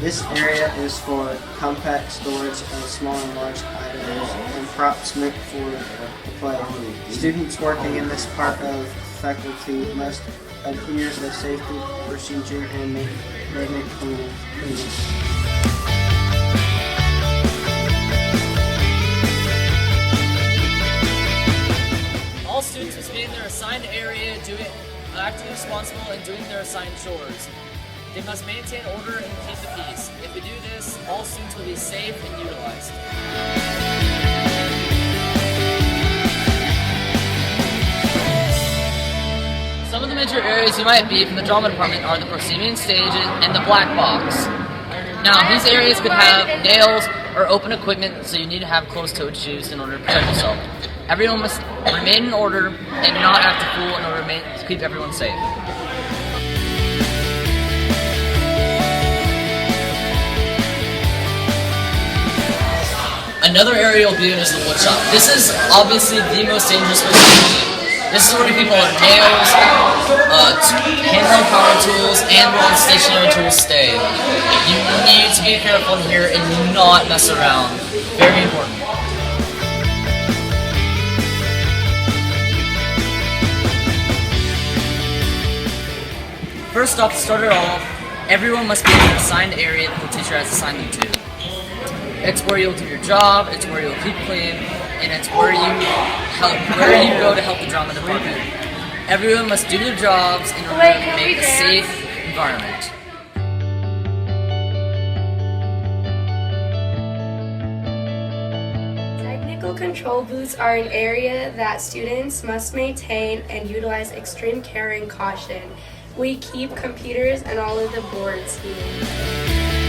This area is for compact storage of small and large items and props meant for play. Students working in this part of faculty must adhere to safety procedure and make it clean. All students must be in their assigned area, acting responsible and doing their assigned chores. They must maintain order and keep the peace. If we do this, all students will be safe and utilized. Some of the major areas you might be from the drama department are the proscenium stage and the black box. Now, these areas could have nails or open equipment, so you need to have closed-toed shoes in order to protect yourself. Everyone must remain in order and not act a fool in order to keep everyone safe. Another area you'll be in is the wood shop. This is obviously the most dangerous place to be. This is where people have nails, handheld power tools, and where all the stationary tools stay. You need to be careful in here and not mess around. Very important. First off, to start it off, everyone must be in an assigned area that the teacher has assigned them to. It's where you'll do your job, it's where you'll keep clean, and it's where you go to help the drama department. Everyone must do their jobs in order to make a safe environment. Technical control booths are an area that students must maintain and utilize extreme care and caution. We keep computers and all of the boards here.